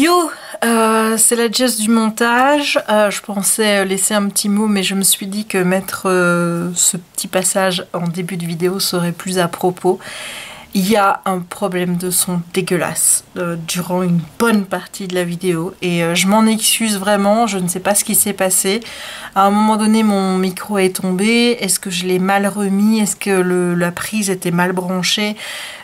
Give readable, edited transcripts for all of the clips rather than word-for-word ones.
Yo, c'est la Jess du montage. Je pensais laisser un petit mot, mais je me suis dit que mettre ce petit passage en début de vidéo serait plus à propos. Il y a un problème de son dégueulasse durant une bonne partie de la vidéo et je m'en excuse vraiment, je ne sais pas ce qui s'est passé. À un moment donné, mon micro est tombé. Est-ce que je l'ai mal remis? Est-ce que la prise était mal branchée?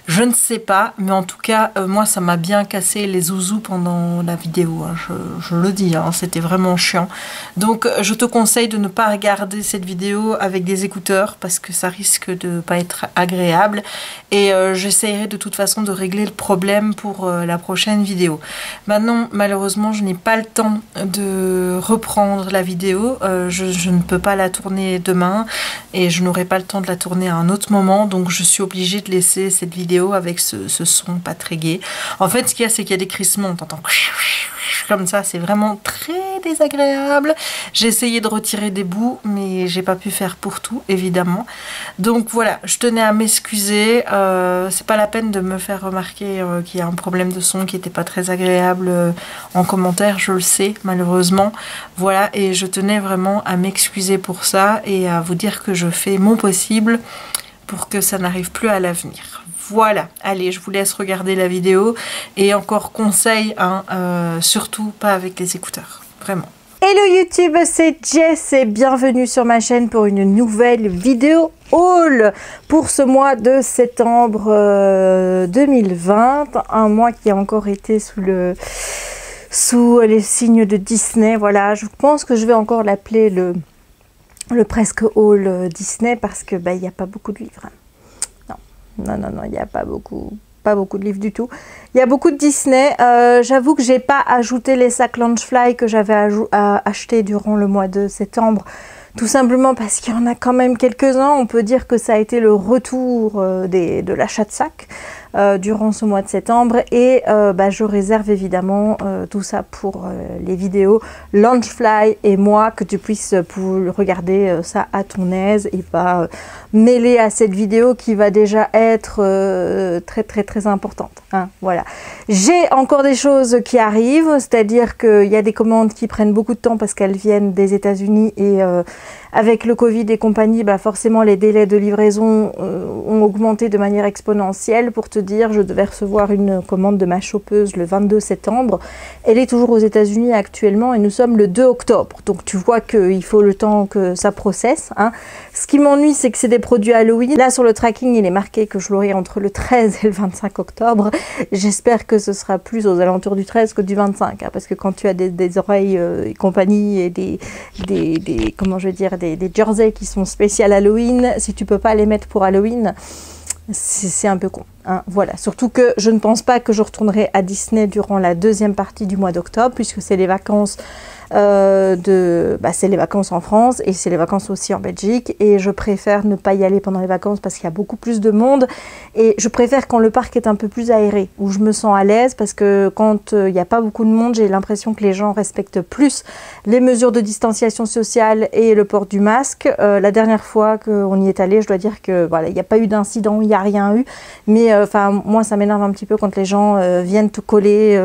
Je ne sais pas, mais en tout cas, moi, ça m'a bien cassé les zouzous pendant la vidéo. Hein, je le dis, hein, c'était vraiment chiant. Donc, je te conseille de ne pas regarder cette vidéo avec des écouteurs parce que ça risque de ne pas être agréable. Et j'essaierai de toute façon de régler le problème pour la prochaine vidéo. Maintenant, malheureusement, je n'ai pas le temps de reprendre la vidéo. Je ne peux pas la tourner demain et je n'aurai pas le temps de la tourner à un autre moment. Donc, je suis obligée de laisser cette vidéo avec ce son pas très gai. En fait, ce qu'il y a, c'est qu'il y a des crissements. On t'entend comme ça, c'est vraiment très désagréable. J'ai essayé de retirer des bouts, mais j'ai pas pu faire pour tout, évidemment. Donc voilà, je tenais à m'excuser. C'est pas la peine de me faire remarquer qu'il y a un problème de son qui était pas très agréable en commentaire, je le sais, malheureusement. Voilà, et je tenais vraiment à m'excuser pour ça et à vous dire que je fais mon possible pour que ça n'arrive plus à l'avenir. Voilà, allez, je vous laisse regarder la vidéo et encore conseil, hein, surtout pas avec les écouteurs, vraiment. Hello YouTube, c'est Jess et bienvenue sur ma chaîne pour une nouvelle vidéo haul pour ce mois de septembre 2020, un mois qui a encore été sous les signes de Disney. Voilà, je pense que je vais encore l'appeler le presque haul Disney parce que il n'y a pas beaucoup de livres. Non, il n'y a pas beaucoup de livres du tout. Il y a beaucoup de Disney. J'avoue que j'ai pas ajouté les sacs Loungefly que j'avais acheté durant le mois de septembre. Tout simplement parce qu'il y en a quand même quelques-uns. On peut dire que ça a été le retour de l'achat de sacs durant ce mois de septembre. Et je réserve évidemment tout ça pour les vidéos Loungefly et moi, que tu puisses regarder ça à ton aise et pas mêler à cette vidéo qui va déjà être très importante. Hein, voilà. J'ai encore des choses qui arrivent, c'est-à-dire qu'il y a des commandes qui prennent beaucoup de temps parce qu'elles viennent des États-Unis et avec le Covid et compagnie, forcément les délais de livraison ont augmenté de manière exponentielle. Pour te dire, je devais recevoir une commande de ma chopeuse le 22 septembre. Elle est toujours aux États-Unis actuellement et nous sommes le 2 octobre. Donc tu vois qu'il faut le temps que ça processe. Hein. Ce qui m'ennuie, c'est que c'est des produits Halloween. Là sur le tracking, il est marqué que je l'aurai entre le 13 et le 25 octobre. J'espère que ce sera plus aux alentours du 13 que du 25. Hein, parce que quand tu as des oreilles et compagnie et des jerseys qui sont spéciales Halloween, si tu peux pas les mettre pour Halloween, c'est un peu con. Hein, voilà. Surtout que je ne pense pas que je retournerai à Disney durant la deuxième partie du mois d'octobre, puisque c'est les vacances c'est les vacances en France et c'est les vacances aussi en Belgique, et je préfère ne pas y aller pendant les vacances parce qu'il y a beaucoup plus de monde et je préfère quand le parc est un peu plus aéré, où je me sens à l'aise, parce que quand il n'y a pas beaucoup de monde, j'ai l'impression que les gens respectent plus les mesures de distanciation sociale et le port du masque. La dernière fois qu'on y est allé, je dois dire que voilà, il n'y a pas eu d'incident, il n'y a rien eu, mais moi ça m'énerve un petit peu quand les gens viennent te coller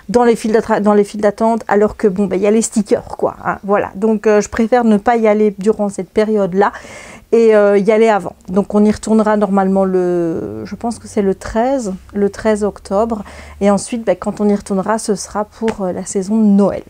dans les files d'attente, alors que il y a les stickers, quoi. Hein, voilà. Donc je préfère ne pas y aller durant cette période-là et y aller avant. Donc on y retournera normalement je pense que c'est le 13 octobre. Et ensuite, quand on y retournera, ce sera pour la saison de Noël.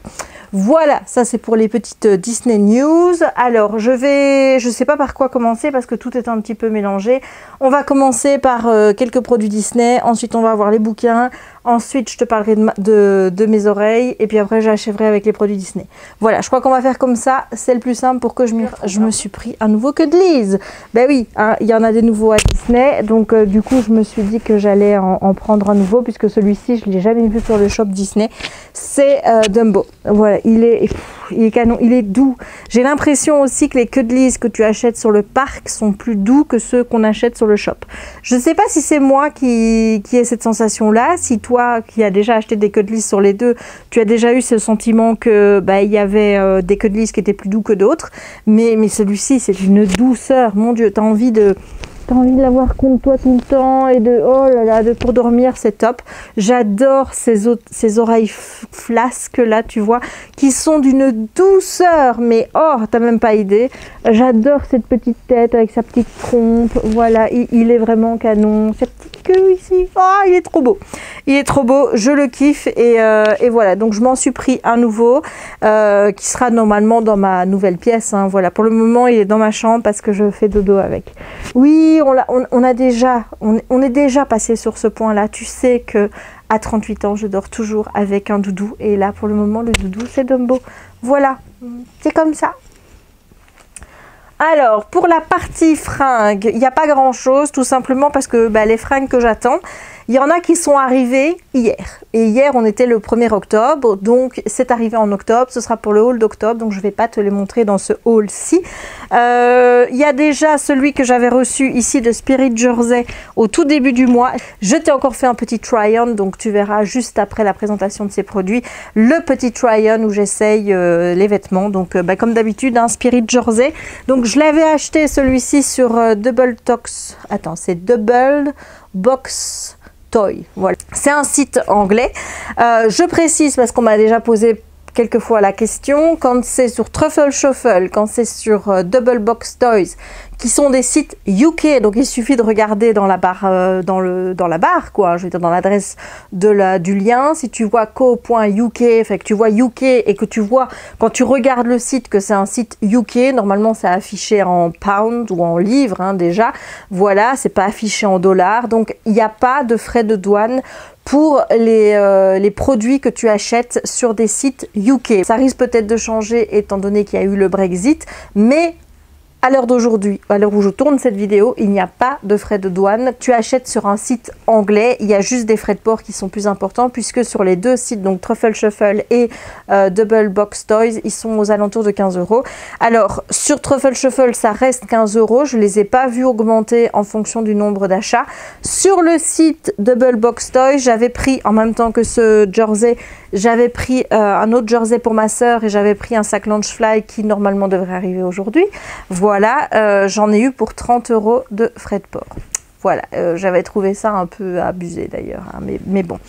Voilà, ça c'est pour les petites Disney News. Alors je sais pas par quoi commencer parce que tout est un petit peu mélangé. On va commencer par quelques produits Disney, ensuite on va avoir les bouquins, ensuite je te parlerai de mes oreilles et puis après j'achèverai avec les produits Disney. Voilà, je crois qu'on va faire comme ça, c'est le plus simple pour que je me suis pris un nouveau Cuddlies. Ben oui, hein, il y en a des nouveaux à Disney, donc du coup je me suis dit que j'allais en prendre un nouveau puisque celui-ci je l'ai jamais vu sur le shop Disney. C'est Dumbo. Voilà, il est canon, il est doux. J'ai l'impression aussi que les Cuddlies que tu achètes sur le parc sont plus doux que ceux qu'on achète sur le shop. Je ne sais pas si c'est moi qui ai cette sensation-là, si toi qui as déjà acheté des Cuddlies sur les deux, tu as déjà eu ce sentiment que il y avait des Cuddlies qui étaient plus doux que d'autres, mais celui-ci c'est une douceur, mon Dieu, tu as envie de t'as envie de l'avoir contre toi tout le temps et de, oh là là, pour dormir, c'est top. J'adore ces oreilles flasques là, tu vois, qui sont d'une douceur, mais oh, t'as même pas idée. J'adore cette petite tête avec sa petite trompe, voilà, il est vraiment canon. Sa petite queue ici, oh, il est trop beau. Il est trop beau, je le kiffe et voilà, donc je m'en suis pris un nouveau qui sera normalement dans ma nouvelle pièce, hein. Voilà, pour le moment il est dans ma chambre parce que je fais dodo avec. Oui, on est déjà passé sur ce point là, tu sais que à 38 ans je dors toujours avec un doudou et là pour le moment le doudou c'est Dumbo. Voilà, c'est comme ça. Alors, pour la partie fringues, il n'y a pas grand chose, tout simplement parce que les fringues que j'attends, il y en a qui sont arrivées hier. Et hier, on était le 1er octobre, donc c'est arrivé en octobre, ce sera pour le haul d'octobre, donc je ne vais pas te les montrer dans ce haul-ci. Il y a déjà celui que j'avais reçu ici de Spirit Jersey au tout début du mois. Je t'ai encore fait un petit try-on, donc tu verras juste après la présentation de ces produits, le petit try-on où j'essaye les vêtements. Donc comme d'habitude, un Spirit Jersey. Donc je l'avais acheté celui-ci sur Double Tox. Attends, c'est Double Box Toy. Voilà. C'est un site anglais. Je précise parce qu'on m'a déjà posé quelquefois la question, quand c'est sur Truffle Shuffle, quand c'est sur Double Box Toys, qui sont des sites UK, donc il suffit de regarder dans la barre, dans la barre, quoi, je veux dire dans l'adresse du lien, si tu vois co.uk, fait que tu vois UK et que tu vois, quand tu regardes le site, que c'est un site UK, normalement c'est affiché en pound ou en livres, hein, déjà, voilà, c'est pas affiché en dollars, donc il n'y a pas de frais de douane pour les produits que tu achètes sur des sites UK. Ça risque peut-être de changer étant donné qu'il y a eu le Brexit, mais à l'heure d'aujourd'hui, à l'heure où je tourne cette vidéo, il n'y a pas de frais de douane. Tu achètes sur un site anglais, il y a juste des frais de port qui sont plus importants puisque sur les deux sites, donc Truffle Shuffle et Double Box Toys, ils sont aux alentours de 15 €. Alors, sur Truffle Shuffle, ça reste 15 €. Je ne les ai pas vus augmenter en fonction du nombre d'achats. Sur le site Double Box Toys, j'avais pris, en même temps que ce jersey, j'avais pris un autre jersey pour ma sœur et j'avais pris un sac Loungefly qui normalement devrait arriver aujourd'hui. Voilà, j'en ai eu pour 30 € de frais de port. Voilà, j'avais trouvé ça un peu abusé d'ailleurs, hein, mais bon.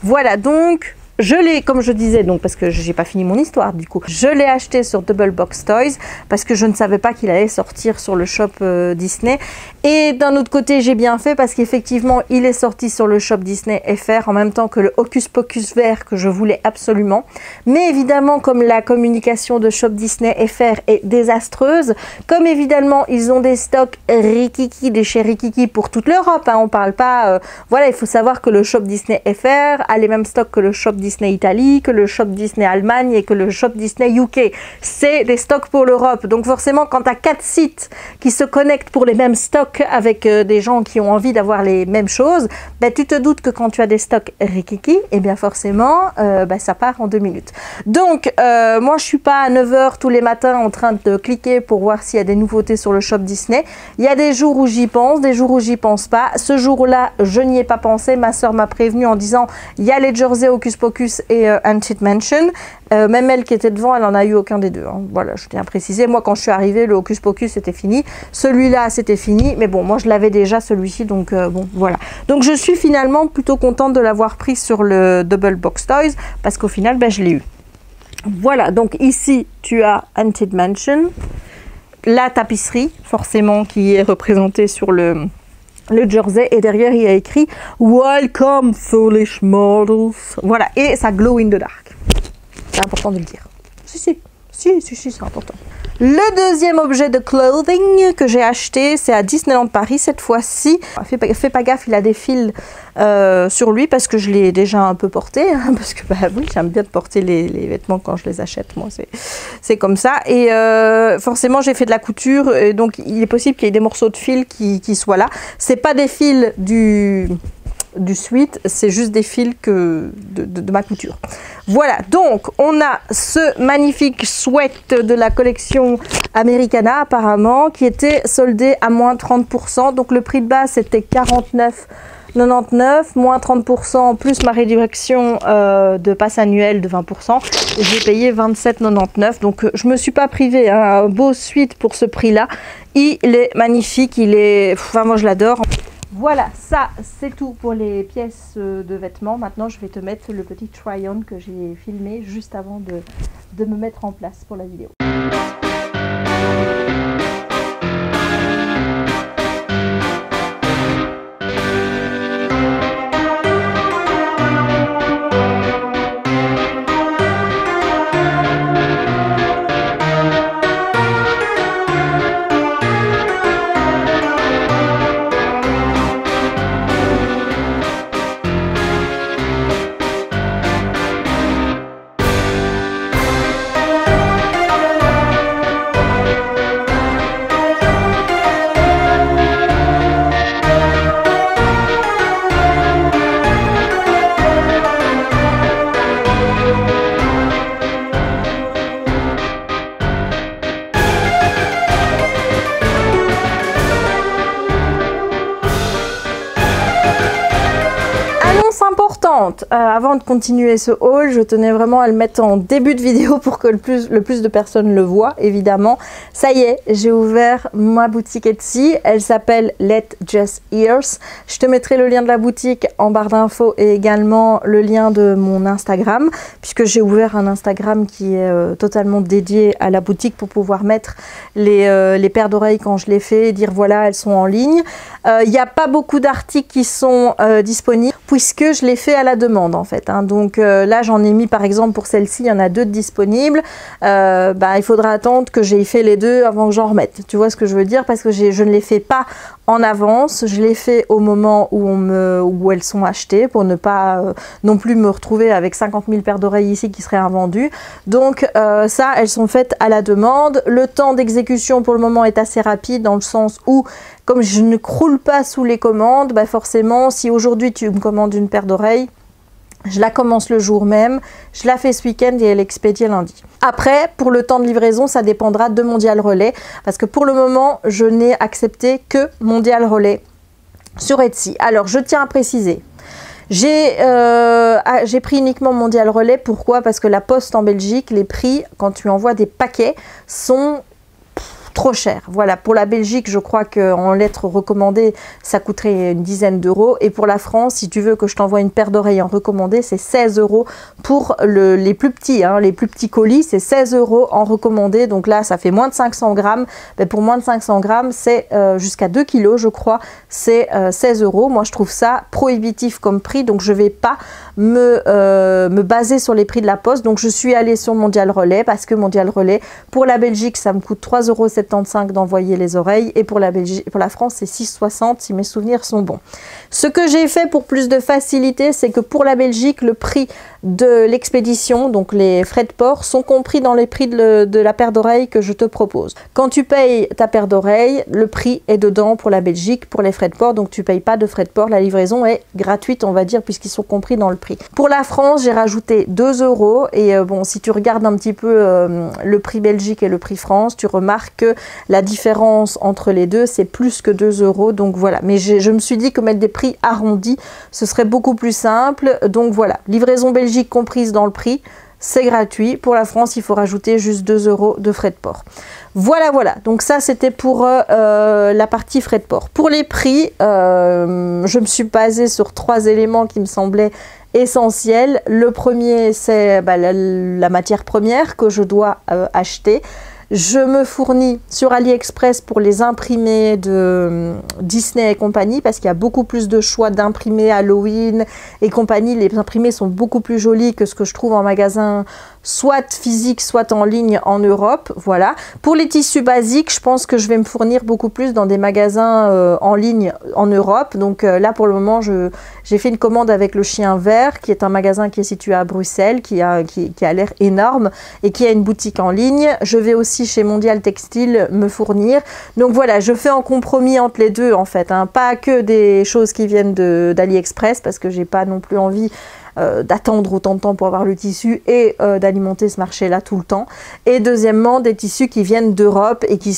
Voilà, donc je l'ai, comme je disais, donc parce que j'ai pas fini mon histoire du coup, je l'ai acheté sur Double Box Toys parce que je ne savais pas qu'il allait sortir sur le shop Disney. Et d'un autre côté, j'ai bien fait parce qu'effectivement, il est sorti sur le shop Disney FR en même temps que le Hocus Pocus vert que je voulais absolument. Mais évidemment, comme la communication de shop Disney FR est désastreuse, comme évidemment, ils ont des stocks Rikiki de chez Rikiki pour toute l'Europe, hein, on parle pas... voilà, il faut savoir que le shop Disney FR a les mêmes stocks que le shop Disney Italie, que le shop Disney Allemagne et que le shop Disney UK. C'est des stocks pour l'Europe. Donc forcément, quand tu as 4 sites qui se connectent pour les mêmes stocks avec des gens qui ont envie d'avoir les mêmes choses, ben, tu te doutes que quand tu as des stocks Rikiki, et bien forcément, ben, ça part en 2 minutes. Donc, moi, je suis pas à 9 h tous les matins en train de cliquer pour voir s'il y a des nouveautés sur le shop Disney. Il y a des jours où j'y pense, des jours où j'y pense pas. Ce jour-là, je n'y ai pas pensé. Ma soeur m'a prévenu en disant, il y a les jerseys Hocus Pocus et Haunted Mansion. Même elle qui était devant, elle n'en a eu aucun des deux, hein. Voilà, je tiens à préciser. Moi, quand je suis arrivée, le Hocus Pocus, c'était fini. Celui-là, c'était fini. Mais bon, moi, je l'avais déjà, celui-ci. Donc, bon, voilà. Donc, je suis finalement plutôt contente de l'avoir pris sur le Double Box Toys. Parce qu'au final, ben, je l'ai eu. Voilà. Donc, ici, tu as Haunted Mansion. La tapisserie, forcément, qui est représentée sur le jersey, et derrière il y a écrit Welcome Foolish Mortals. Voilà, et ça glow in the dark. C'est important de le dire. Si, c'est important. Le deuxième objet de clothing que j'ai acheté, c'est à Disneyland Paris cette fois-ci. Fais pas gaffe, il a des fils sur lui parce que je l'ai déjà un peu porté. Hein, parce que bah oui, j'aime bien porter les vêtements quand je les achète. Moi, c'est comme ça. Et forcément, j'ai fait de la couture. Et donc, il est possible qu'il y ait des morceaux de fil qui soient là. C'est pas des fils du suite, c'est juste des fils de ma couture. Voilà, donc on a ce magnifique sweat de la collection Americana apparemment qui était soldé à moins 30%. Donc le prix de base c'était 49 99, moins 30% plus ma réduction de passe annuelle de 20%. J'ai payé 27,99. Donc je me suis pas privée, hein. Un beau suite pour ce prix-là. Il est magnifique, il est... Enfin, moi je l'adore. Voilà, ça c'est tout pour les pièces de vêtements. Maintenant je vais te mettre le petit try-on que j'ai filmé juste avant de me mettre en place pour la vidéo. Importante. Avant de continuer ce haul, je tenais vraiment à le mettre en début de vidéo pour que le plus de personnes le voient, évidemment. Ça y est, j'ai ouvert ma boutique Etsy. Elle s'appelle Let Jess Ears. Je te mettrai le lien de la boutique en barre d'infos et également le lien de mon Instagram, puisque j'ai ouvert un Instagram qui est totalement dédié à la boutique pour pouvoir mettre les paires d'oreilles quand je les fais et dire voilà, elles sont en ligne. Il n'y a pas beaucoup d'articles qui sont disponibles puisque je les fais à la demande en fait, hein. Donc là j'en ai mis par exemple pour celle-ci, il y en a 2 disponibles. Il faudra attendre que j'ai fait les 2 avant que j'en remette. Tu vois ce que je veux dire? Parce que je ne les fais pas en avance, je les fais au moment où elles sont achetées pour ne pas non plus me retrouver avec 50 000 paires d'oreilles ici qui seraient invendues. Donc ça, elles sont faites à la demande. Le temps d'exécution pour le moment est assez rapide dans le sens où comme je ne croule pas sous les commandes, forcément si aujourd'hui tu me commandes une paire d'oreilles, je la commence le jour même, je la fais ce week-end et elle est expédiée lundi. Après, pour le temps de livraison, ça dépendra de Mondial Relais parce que pour le moment, je n'ai accepté que Mondial Relais sur Etsy. Alors, je tiens à préciser, j'ai pris uniquement Mondial Relais. Pourquoi? Parce que la poste en Belgique, les prix, quand tu envoies des paquets, sont trop cher. Voilà, pour la Belgique, je crois qu'en lettres recommandées, ça coûterait une dizaine d'euros. Et pour la France, si tu veux que je t'envoie une paire d'oreilles en recommandé, c'est 16 euros pour les plus petits, hein, les plus petits colis, c'est 16 euros en recommandé. Donc là, ça fait moins de 500 grammes. Mais pour moins de 500 grammes, c'est jusqu'à 2 kilos, je crois, c'est 16 euros. Moi, je trouve ça prohibitif comme prix. Donc, je ne vais pas me baser sur les prix de la poste. Donc, je suis allée sur Mondial Relais parce que Mondial Relais, pour la Belgique, ça me coûte 3,75 € d'envoyer les oreilles et pour la France c'est 6,60 € si mes souvenirs sont bons. Ce que j'ai fait pour plus de facilité, c'est que pour la Belgique, le prix de l'expédition, donc les frais de port, sont compris dans les prix de la paire d'oreilles que je te propose. Quand tu payes ta paire d'oreilles, le prix est dedans pour la Belgique, pour les frais de port, donc tu payes pas de frais de port, la livraison est gratuite, on va dire, puisqu'ils sont compris dans le prix. Pour la France, j'ai rajouté 2 € et bon, si tu regardes un petit peu le prix Belgique et le prix France, tu remarques que la différence entre les deux, c'est plus que 2 €, donc voilà. Mais je me suis dit que mettre des prix arrondis, ce serait beaucoup plus simple, donc voilà. Livraison Belgique comprise dans le prix, c'est gratuit. Pour la France, il faut rajouter juste 2 € de frais de port. Voilà, voilà. Donc ça, c'était pour la partie frais de port. Pour les prix, je me suis basée sur 3 éléments qui me semblaient essentiels. Le premier, c'est la matière première que je dois acheter. Je me fournis sur AliExpress pour les imprimés de Disney et compagnie parce qu'il y a beaucoup plus de choix d'imprimés Halloween et compagnie. Les imprimés sont beaucoup plus jolis que ce que je trouve en magasin, soit physique, soit en ligne en Europe. Voilà. Pour les tissus basiques, je pense que je vais me fournir beaucoup plus dans des magasins en ligne en Europe. Donc là, pour le moment, j'ai fait une commande avec le Chien Vert, qui est un magasin qui est situé à Bruxelles, qui a l'air énorme et qui a une boutique en ligne. Je vais aussi chez Mondial Textile me fournir. Donc voilà, je fais un compromis entre les deux en fait, hein. Pas que des choses qui viennent d'AliExpress parce que j'ai pas non plus envie d'attendre autant de temps pour avoir le tissu et d'alimenter ce marché-là tout le temps. Et deuxièmement, des tissus qui viennent d'Europe et qui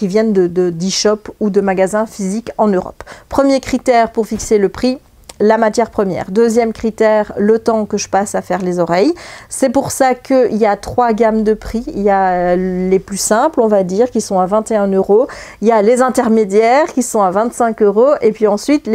viennent d'e-shop ou de magasins physiques en Europe. Premier critère pour fixer le prix, la matière première. Deuxième critère, le temps que je passe à faire les oreilles. C'est pour ça qu'il y a 3 gammes de prix. Il y a les plus simples, on va dire, qui sont à 21 €. Il y a les intermédiaires qui sont à 25 €. Et puis ensuite,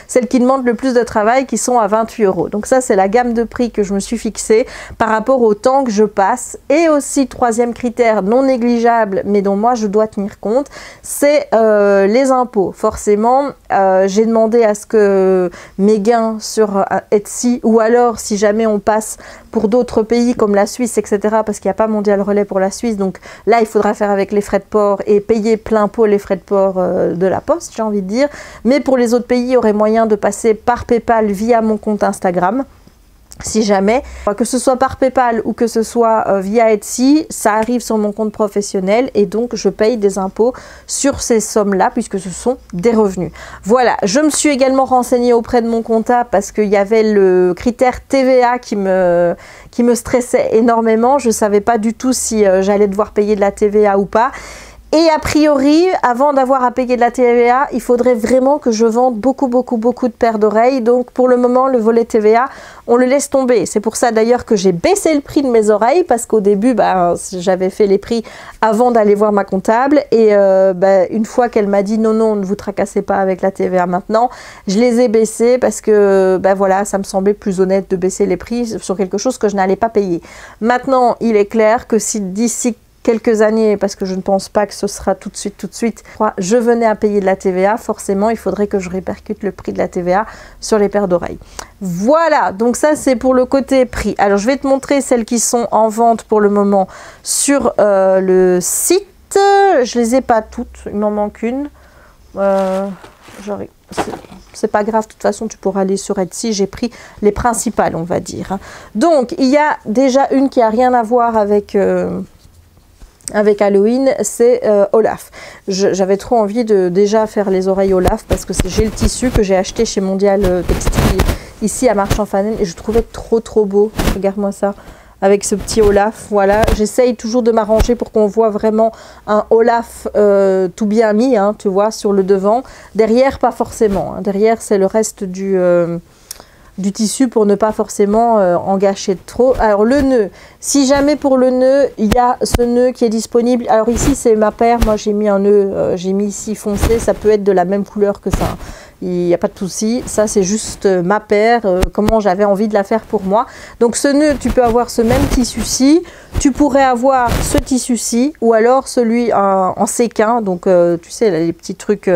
celles qui demandent le plus de travail qui sont à 28 €. Donc ça, c'est la gamme de prix que je me suis fixée par rapport au temps que je passe. Et aussi, troisième critère non négligeable, mais dont moi, je dois tenir compte, c'est les impôts. Forcément, j'ai demandé à ce que mes gains sur Etsy, ou alors si jamais on passe pour d'autres pays comme la Suisse, etc., parce qu'il n'y a pas Mondial Relais pour la Suisse, donc là il faudra faire avec les frais de port et payer plein pot les frais de port de la poste, j'ai envie de dire. Mais pour les autres pays, il y aurait moyen de passer par PayPal via mon compte Instagram. Si jamais, que ce soit par PayPal ou que ce soit via Etsy, ça arrive sur mon compte professionnel et donc je paye des impôts sur ces sommes-là puisque ce sont des revenus. Voilà, je me suis également renseignée auprès de mon comptable parce qu'il y avait le critère TVA qui me stressait énormément. Je ne savais pas du tout si j'allais devoir payer de la TVA ou pas. Et a priori, avant d'avoir à payer de la TVA, il faudrait vraiment que je vende beaucoup de paires d'oreilles. Donc pour le moment, le volet TVA, on le laisse tomber. C'est pour ça d'ailleurs que j'ai baissé le prix de mes oreilles parce qu'au début, j'avais fait les prix avant d'aller voir ma comptable. Et une fois qu'elle m'a dit non, ne vous tracassez pas avec la TVA maintenant, je les ai baissés parce que voilà, ça me semblait plus honnête de baisser les prix sur quelque chose que je n'allais pas payer. Maintenant, il est clair que si d'ici quelques années, parce que je ne pense pas que ce sera tout de suite, je venais à payer de la TVA, forcément il faudrait que je répercute le prix de la TVA sur les paires d'oreilles. Voilà, donc ça c'est pour le côté prix. Alors je vais te montrer celles qui sont en vente pour le moment sur le site. Je les ai pas toutes, il m'en manque une. C'est pas grave, de toute façon tu pourras aller sur Etsy, j'ai pris les principales on va dire. Donc il y a déjà une qui a rien à voir avec Halloween, c'est Olaf. J'avais trop envie de déjà faire les oreilles Olaf parce que j'ai le tissu que j'ai acheté chez Mondial Textile ici à Marchand-Fanen et je trouvais trop beau. Regarde-moi ça, avec ce petit Olaf. Voilà, j'essaye toujours de m'arranger pour qu'on voit vraiment un Olaf tout bien mis, hein, tu vois, sur le devant. Derrière, pas forcément. Hein. Derrière, c'est le reste du tissu pour ne pas forcément en gâcher trop. Alors le nœud, si jamais pour le nœud, il y a ce nœud qui est disponible. Alors ici c'est ma paire, moi j'ai mis un nœud, j'ai mis ici foncé, ça peut être de la même couleur que ça. Il n'y a pas de souci, ça c'est juste ma paire, comment j'avais envie de la faire pour moi. Donc ce nœud, tu peux avoir ce même tissu-ci, tu pourrais avoir ce tissu-ci, ou alors celui en séquin, donc tu sais là, les petits trucs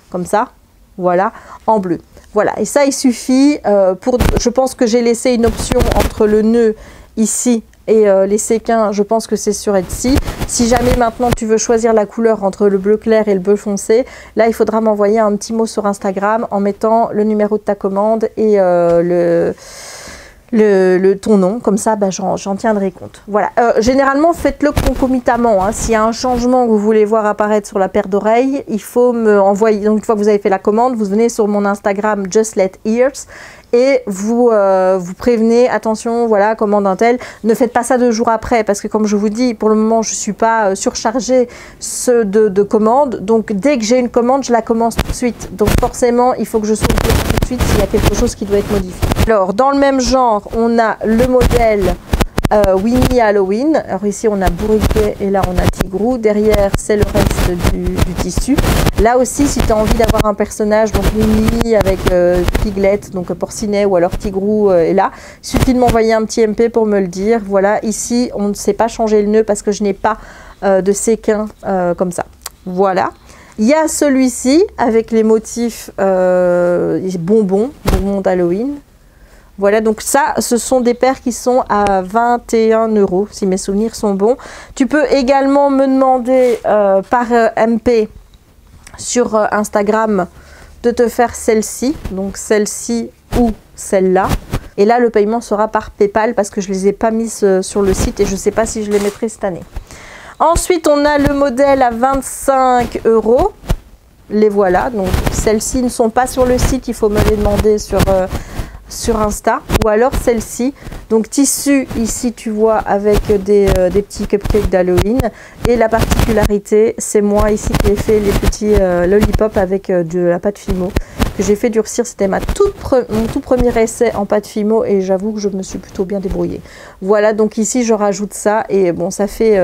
comme ça, voilà, en bleu. Voilà, et ça il suffit je pense que j'ai laissé une option entre le nœud ici et les séquins, je pense que c'est sur Etsy. Si jamais maintenant tu veux choisir la couleur entre le bleu clair et le bleu foncé, là il faudra m'envoyer un petit mot sur Instagram en mettant le numéro de ta commande et ton nom, comme ça j'en tiendrai compte. Voilà, généralement faites-le concomitamment, hein. S'il y a un changement que vous voulez voir apparaître sur la paire d'oreilles, il faut me envoyer, donc une fois que vous avez fait la commande, vous venez sur mon Instagram Just Let Ears et vous prévenez, attention, voilà, commande un tel, ne faites pas ça 2 jours après parce que comme je vous dis, pour le moment je ne suis pas surchargée de commandes, donc dès que j'ai une commande, je la commence tout de suite, donc forcément il faut que je sauve tout de suite s'il y a quelque chose qui doit être modifié. Alors dans le même genre, on a le modèle Winnie Halloween. Alors ici on a Bourriquet et là on a Tigrou. Derrière c'est le reste du tissu. Là aussi si tu as envie d'avoir un personnage, donc Winnie avec Piglet, donc Porcinet ou alors Tigrou est là. Il suffit de m'envoyer un petit MP pour me le dire. Voilà, ici on ne sait pas changer le nœud parce que je n'ai pas de séquin comme ça. Voilà. Il y a celui-ci avec les motifs bonbons d'Halloween. Voilà, donc ça, ce sont des paires qui sont à 21 € si mes souvenirs sont bons. Tu peux également me demander par MP sur Instagram de te faire celle-ci, donc celle-ci ou celle-là. Et là, le paiement sera par PayPal parce que je ne les ai pas mises sur le site et je ne sais pas si je les mettrai cette année. Ensuite, on a le modèle à 25 €. Les voilà, donc celles-ci ne sont pas sur le site, il faut me les demander sur sur Insta, ou alors celle-ci. Donc tissu ici tu vois avec des petits cupcakes d'Halloween, et la particularité c'est moi ici qui ai fait les petits lollipops avec de la pâte Fimo que j'ai fait durcir. C'était mon tout premier essai en pâte Fimo et j'avoue que je me suis plutôt bien débrouillée. Voilà, donc ici je rajoute ça et bon, ça fait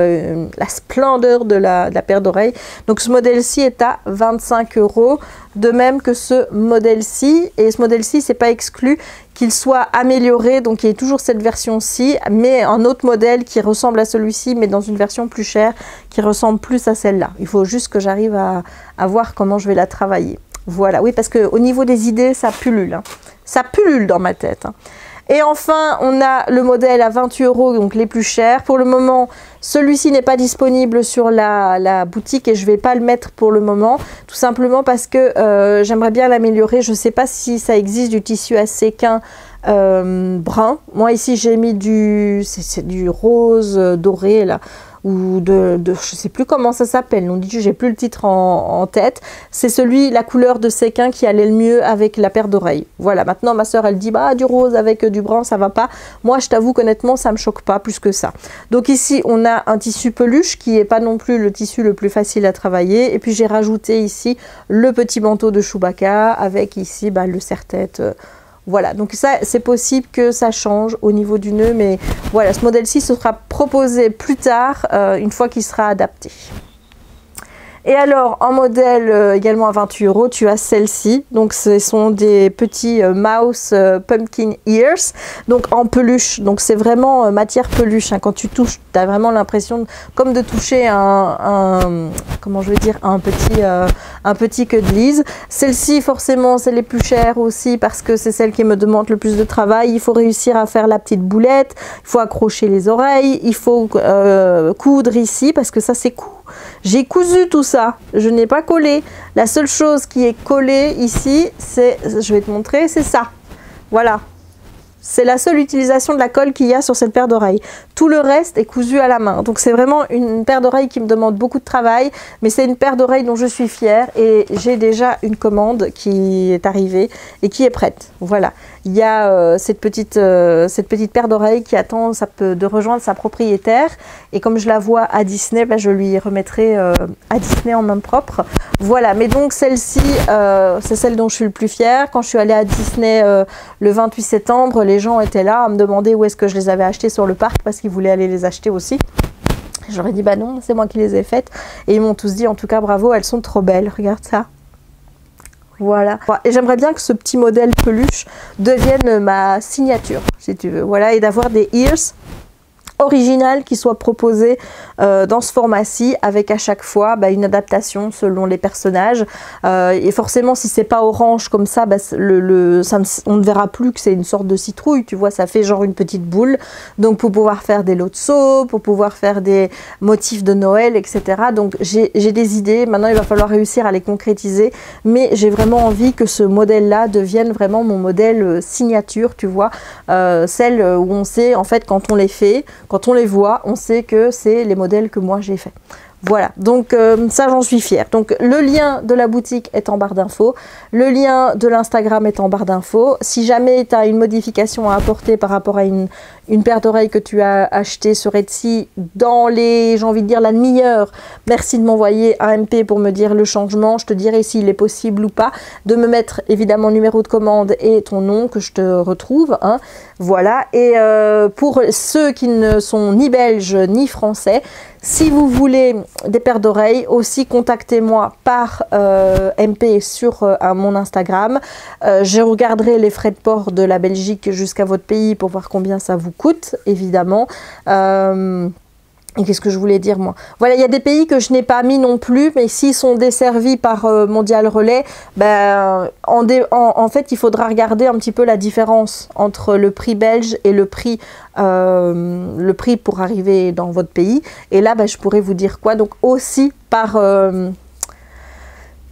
la splendeur de la paire d'oreilles. Donc ce modèle-ci est à 25 €, de même que ce modèle-ci, et ce modèle-ci c'est pas exclu qu'il soit amélioré, donc il y a toujours cette version-ci, mais un autre modèle qui ressemble à celui-ci, mais dans une version plus chère, qui ressemble plus à celle-là. Il faut juste que j'arrive à voir comment je vais la travailler. Voilà, oui, parce qu'au niveau des idées, ça pullule. Hein. Ça pullule dans ma tête. Hein. Et enfin, on a le modèle à 28 €, donc les plus chers. Pour le moment, celui-ci n'est pas disponible sur la boutique et je ne vais pas le mettre pour le moment. Tout simplement parce que j'aimerais bien l'améliorer. Je ne sais pas si ça existe du tissu à séquin brun. Moi, ici, j'ai mis c'est du rose doré, là. Ou je sais plus comment ça s'appelle, on dit, j'ai plus le titre en tête. C'est la couleur de séquin qui allait le mieux avec la paire d'oreilles. Voilà, maintenant ma soeur elle dit bah du rose avec du brun ça va pas. Moi je t'avoue qu'honnêtement ça me choque pas plus que ça. Donc ici on a un tissu peluche qui est pas non plus le tissu le plus facile à travailler. Et puis j'ai rajouté ici le petit manteau de Chewbacca avec ici le serre-tête. Voilà, donc ça c'est possible que ça change au niveau du nœud, mais voilà, ce modèle-ci sera proposé plus tard, une fois qu'il sera adapté. Et alors, en modèle également à 28 €, tu as celle-ci. Donc, ce sont des petits mouse pumpkin ears, donc en peluche. Donc, c'est vraiment matière peluche. Hein. Quand tu touches, tu as vraiment l'impression comme de toucher comment je veux dire, un petit Cuddlies. Celle-ci, forcément, c'est les plus chères aussi parce que c'est celle qui me demande le plus de travail. Il faut réussir à faire la petite boulette, il faut accrocher les oreilles, il faut coudre ici parce que ça, c'est court. J'ai cousu tout ça, je n'ai pas collé. La seule chose qui est collée ici, c'est, je vais te montrer, c'est ça. Voilà. C'est la seule utilisation de la colle qu'il y a sur cette paire d'oreilles. Tout le reste est cousu à la main. Donc c'est vraiment une paire d'oreilles qui me demande beaucoup de travail, mais c'est une paire d'oreilles dont je suis fière et j'ai déjà une commande qui est arrivée et qui est prête. Voilà. Il y a cette petite paire d'oreilles qui attend de rejoindre sa propriétaire et comme je la vois à Disney, je lui remettrai à Disney en main propre. Voilà, mais donc celle-ci, c'est celle dont je suis le plus fière. Quand je suis allée à Disney le 28 septembre, les gens étaient là à me demander où est-ce que je les avais achetées sur le parc parce qu'ils voulaient aller les acheter aussi. J'aurais dit bah non, c'est moi qui les ai faites. Et ils m'ont tous dit en tout cas bravo, elles sont trop belles, regarde ça. Voilà. Et j'aimerais bien que ce petit modèle peluche devienne ma signature, si tu veux. Voilà, et d'avoir des ears originales qui soient proposées dans ce format-ci avec à chaque fois une adaptation selon les personnages. Et forcément, si c'est pas orange comme ça, on ne verra plus que c'est une sorte de citrouille. Tu vois, ça fait genre une petite boule. Donc, pour pouvoir faire des Lotso, pour pouvoir faire des motifs de Noël, etc. Donc, j'ai des idées. Maintenant, il va falloir réussir à les concrétiser. Mais j'ai vraiment envie que ce modèle-là devienne vraiment mon modèle signature, tu vois. Celle où on sait, en fait, quand on les fait, quand on les voit, on sait que c'est les modèles que moi j'ai fait. Voilà, donc ça j'en suis fière. Donc le lien de la boutique est en barre d'infos, le lien de l'Instagram est en barre d'infos. Si jamais tu as une modification à apporter par rapport à une paire d'oreilles que tu as achetée sur Etsy dans j'ai envie de dire la demi-heure, merci de m'envoyer un MP pour me dire le changement. Je te dirai s'il est possible ou pas de me mettre évidemment numéro de commande et ton nom que je te retrouve. Hein. Voilà, et pour ceux qui ne sont ni belges ni français, si vous voulez des paires d'oreilles, aussi contactez-moi par MP sur mon Instagram. Je regarderai les frais de port de la Belgique jusqu'à votre pays pour voir combien ça vous coûte, évidemment. Et qu'est-ce que je voulais dire moi? Voilà, il y a des pays que je n'ai pas mis non plus, mais s'ils sont desservis par Mondial Relais, en fait il faudra regarder un petit peu la différence entre le prix belge et le prix pour arriver dans votre pays. Et là je pourrais vous dire quoi, donc aussi par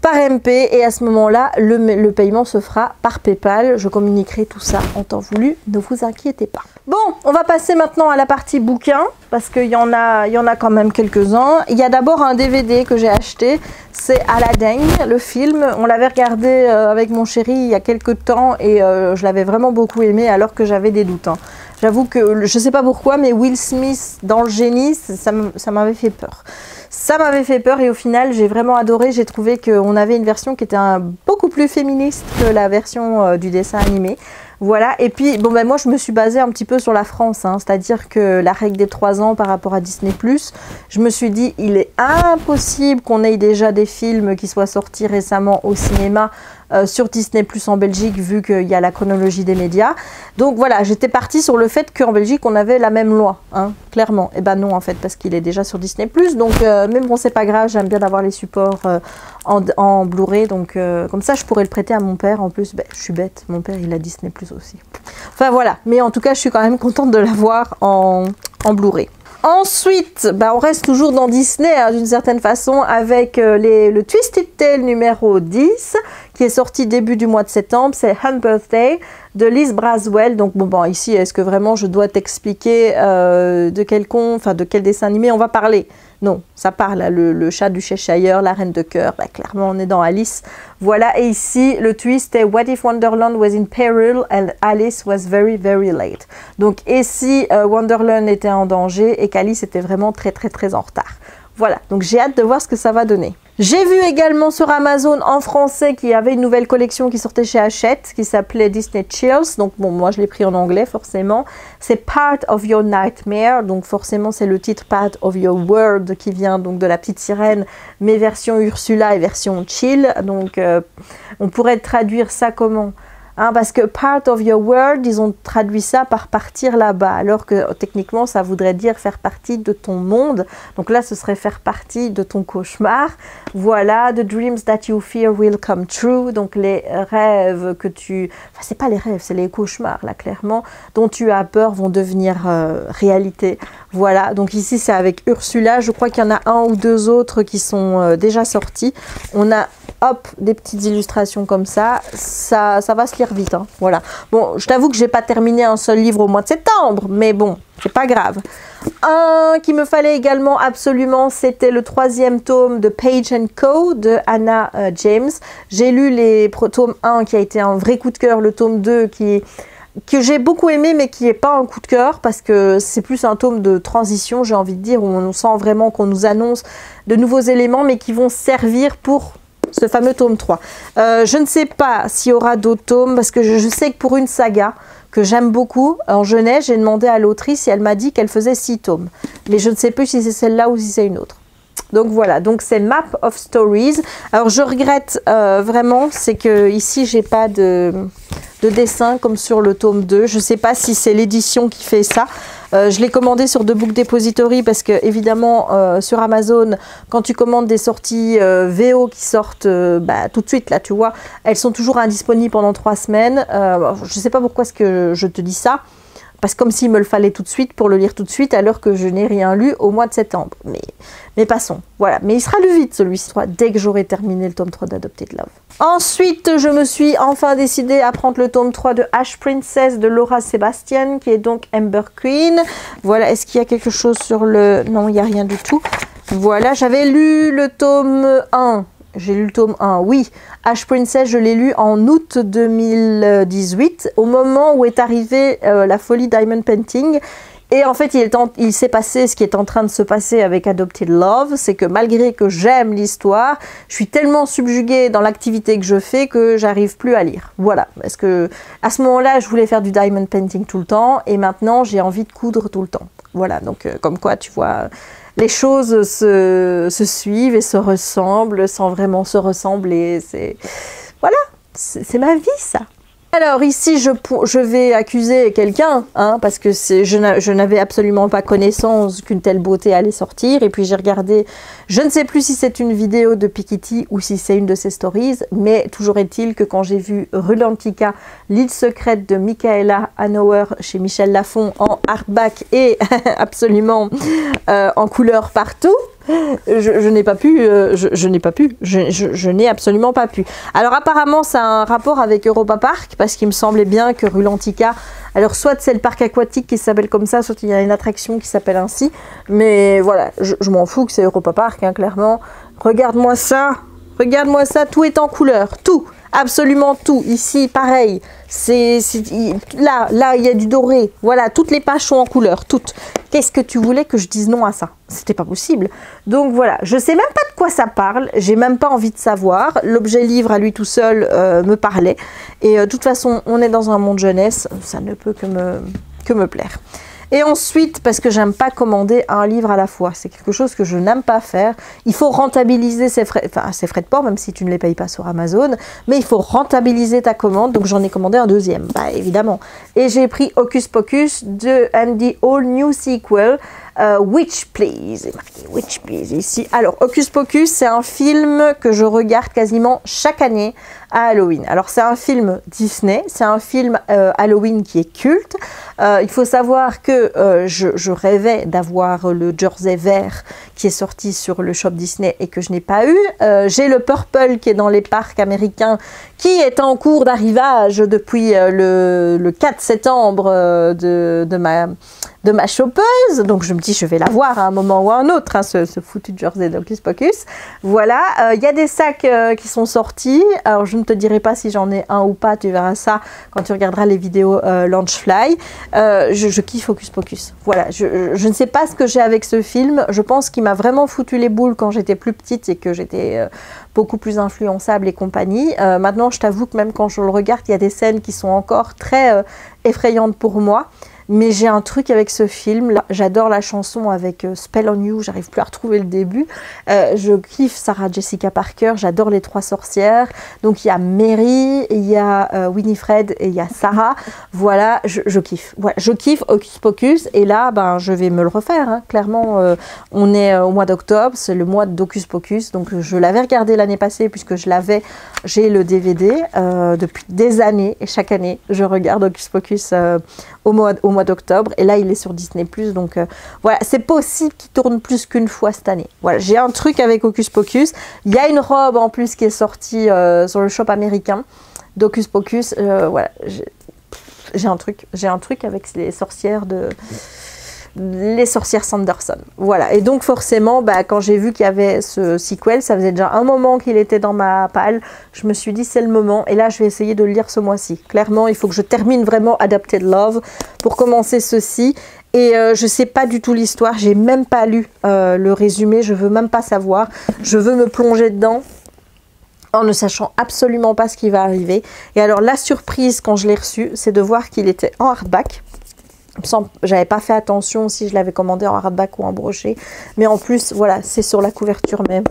MP, et à ce moment-là, le paiement se fera par PayPal. Je communiquerai tout ça en temps voulu, ne vous inquiétez pas. Bon, on va passer maintenant à la partie bouquin. parce qu'il y en a quand même quelques-uns. Il y a d'abord un DVD que j'ai acheté, c'est Aladdin, le film. On l'avait regardé avec mon chéri il y a quelques temps et je l'avais vraiment beaucoup aimé alors que j'avais des doutes. Hein. J'avoue que je sais pas pourquoi, mais Will Smith dans le génie, ça m'avait fait peur. Ça m'avait fait peur et au final, j'ai vraiment adoré. J'ai trouvé qu'on avait une version qui était beaucoup plus féministe que la version du dessin animé. Voilà, et puis bon ben moi je me suis basée un petit peu sur la France, hein, c'est-à-dire que la règle des 3 ans par rapport à Disney+, je me suis dit il est impossible qu'on ait déjà des films qui soient sortis récemment au cinéma sur Disney+ en Belgique vu qu'il y a la chronologie des médias. Donc voilà, j'étais partie sur le fait qu'en Belgique on avait la même loi, hein, clairement. Et ben non en fait parce qu'il est déjà sur Disney+, donc mais bon c'est pas grave, j'aime bien d'avoir les supports en Blu-ray, donc comme ça je pourrais le prêter à mon père. En plus, ben, je suis bête, mon père il a Disney+ aussi. Enfin voilà, mais en tout cas je suis quand même contente de l'avoir en Blu-ray. Ensuite, bah, on reste toujours dans Disney hein, d'une certaine façon avec le Twisted Tale numéro 10 qui est sorti début du mois de septembre. C'est Her Birthday de Liz Braswell. Donc bon ici, est-ce que vraiment je dois t'expliquer de quel dessin animé on va parler? Non, ça parle, le chat du Cheshire, la reine de cœur, bah, clairement on est dans Alice. Voilà, et ici le twist est What if Wonderland was in peril and Alice was very very late. Donc et si Wonderland était en danger et qu'Alice était vraiment très en retard. Voilà, donc j'ai hâte de voir ce que ça va donner. J'ai vu également sur Amazon en français qu'il y avait une nouvelle collection qui sortait chez Hachette qui s'appelait Disney Chills. Donc bon, moi je l'ai pris en anglais forcément. C'est Part of Your Nightmare. Donc forcément c'est le titre Part of Your World qui vient donc de la petite sirène, mais version Ursula et version chill. Donc on pourrait traduire ça comment ? Hein, parce que part of your world, ils ont traduit ça par partir là-bas, alors que techniquement ça voudrait dire faire partie de ton monde. Donc là ce serait faire partie de ton cauchemar. Voilà, the dreams that you fear will come true. Donc les rêves que tu... Enfin c'est pas les rêves, c'est les cauchemars là clairement, dont tu as peur vont devenir réalité. Voilà, donc ici c'est avec Ursula. Je crois qu'il y en a un ou deux autres qui sont déjà sortis. On a hop, des petites illustrations comme ça va se lire vite, hein, voilà. Bon, je t'avoue que j'ai pas terminé un seul livre au mois de septembre, mais bon, c'est pas grave. Un qu'il me fallait également absolument, c'était le 3e tome de Page & Co de Hannah James. J'ai lu les tomes 1 qui a été un vrai coup de cœur, le tome 2 que j'ai beaucoup aimé mais qui n'est pas un coup de cœur parce que c'est plus un tome de transition, j'ai envie de dire, où on sent vraiment qu'on nous annonce de nouveaux éléments mais qui vont servir pour ce fameux tome 3. Je ne sais pas s'il y aura d'autres tomes parce que je sais que pour une saga que j'aime beaucoup, en jeunesse, j'ai demandé à l'autrice et elle m'a dit qu'elle faisait 6 tomes. Mais je ne sais plus si c'est celle-là ou si c'est une autre. Donc voilà, donc c'est Map of Stories. Alors je regrette vraiment, c'est que ici j'ai pas de dessin comme sur le tome 2. Je sais pas si c'est l'édition qui fait ça. Je l'ai commandé sur The Book Depository parce que évidemment sur Amazon, quand tu commandes des sorties VO qui sortent tout de suite là, tu vois, elles sont toujours indisponibles pendant 3 semaines. Je sais pas pourquoi est-ce que je te dis ça. Parce que comme s'il me le fallait tout de suite pour le lire tout de suite alors que je n'ai rien lu au mois de septembre. Mais passons. Voilà. Mais il sera lu vite celui-ci dès que j'aurai terminé le tome 3 d'Adopted Love. Ensuite, je me suis enfin décidée à prendre le tome 3 de Ash Princess de Laura Sebastian qui est donc Ember Queen. Voilà. Est-ce qu'il y a quelque chose sur le... Non, il n'y a rien du tout. Voilà. J'avais lu le tome 1. J'ai lu le tome 1, oui. Ash Princess, je l'ai lu en août 2018, au moment où est arrivée la folie Diamond Painting. Et en fait, il s'est passé ce qui est en train de se passer avec Adopted Love, c'est que malgré que j'aime l'histoire, je suis tellement subjuguée dans l'activité que je fais que j'arrive plus à lire. Voilà, parce que à ce moment-là, je voulais faire du Diamond Painting tout le temps, et maintenant, j'ai envie de coudre tout le temps. Voilà, donc comme quoi, tu vois... Les choses se suivent et se ressemblent sans vraiment se ressembler. Voilà, c'est ma vie ça. Alors ici, je vais accuser quelqu'un, hein, parce que je n'avais absolument pas connaissance qu'une telle beauté allait sortir. Et puis j'ai regardé, je ne sais plus si c'est une vidéo de Piketty ou si c'est une de ses stories, mais toujours est-il que quand j'ai vu Rulantica, l'île secrète de Michaela Hanauer chez Michel Lafon en hardback et absolument en couleur partout, je n'ai pas pu, je n'ai absolument pas pu. Alors apparemment ça a un rapport avec Europa Park, parce qu'il me semblait bien que Rulantica, alors soit c'est le parc aquatique qui s'appelle comme ça, soit il y a une attraction qui s'appelle ainsi, mais voilà, je m'en fous que c'est Europa Park, hein, clairement. Regarde-moi ça, tout est en couleur, tout. Absolument tout. Ici, pareil. Là, il y a du doré. Voilà, toutes les pages sont en couleur, toutes. Qu'est-ce que tu voulais que je dise non à ça? C'était pas possible. Donc voilà, je sais même pas de quoi ça parle. J'ai même pas envie de savoir. L'objet livre à lui tout seul me parlait. Et de toute façon, on est dans un monde jeunesse. Ça ne peut que me plaire. Et ensuite, parce que j'aime pas commander un livre à la fois, c'est quelque chose que je n'aime pas faire. Il faut rentabiliser ses frais de port, même si tu ne les payes pas sur Amazon, mais il faut rentabiliser ta commande, donc j'en ai commandé un deuxième, bah évidemment. Et j'ai pris Hocus Pocus de Andy All New Sequel, Witch Please, c'est marqué Witch Please ici. Alors Hocus Pocus, c'est un film que je regarde quasiment chaque année à Halloween. Alors c'est un film Disney, c'est un film Halloween qui est culte. Il faut savoir que je rêvais d'avoir le jersey vert qui est sorti sur le shop Disney et que je n'ai pas eu. J'ai le purple qui est dans les parcs américains qui est en cours d'arrivage depuis le 4 septembre de ma chopeuse. Donc je me dis je vais l'avoir à un moment ou à un autre, hein, ce foutu jersey d'Hocus Pocus. Voilà, il y a des sacs qui sont sortis. Alors je ne te dirai pas si j'en ai un ou pas, tu verras ça quand tu regarderas les vidéos Launchfly. Je kiffe Hocus Pocus. Voilà, je ne sais pas ce que j'ai avec ce film. Je pense qu'il m'a vraiment foutu les boules quand j'étais plus petite et que j'étais beaucoup plus influençable et compagnie. Maintenant, je t'avoue que même quand je le regarde, il y a des scènes qui sont encore très effrayantes pour moi. Mais j'ai un truc avec ce film, j'adore la chanson avec Spell on You, j'arrive plus à retrouver le début. Je kiffe Sarah Jessica Parker, j'adore les trois sorcières. Donc il y a Mary, il y a Winifred et il y a Sarah. Voilà, je kiffe. Voilà, je kiffe Hocus Pocus et là, ben, je vais me le refaire. Hein. Clairement, on est au mois d'octobre, c'est le mois d'Hocus Pocus. Donc je l'avais regardé l'année passée puisque j'ai le DVD depuis des années et chaque année, je regarde Hocus Pocus au mois d'octobre et là il est sur Disney+, donc voilà, c'est possible qu'il tourne plus qu'une fois cette année. Voilà, j'ai un truc avec Hocus Pocus. Il y a une robe en plus qui est sortie sur le shop américain d'Hocus Pocus. Voilà, j'ai un truc avec les sorcières Sanderson. Voilà, et donc forcément, bah, quand j'ai vu qu'il y avait ce sequel, ça faisait déjà un moment qu'il était dans ma palle, je me suis dit c'est le moment, et là je vais essayer de le lire ce mois-ci. Clairement, il faut que je termine vraiment Adopted Love pour commencer ceci, et je sais pas du tout l'histoire, j'ai même pas lu le résumé, je veux même pas savoir, je veux me plonger dedans en ne sachant absolument pas ce qui va arriver. Et alors la surprise quand je l'ai reçu, c'est de voir qu'il était en hardback. J'avais pas fait attention si je l'avais commandé en hardback ou en brochet, mais en plus voilà, c'est sur la couverture même,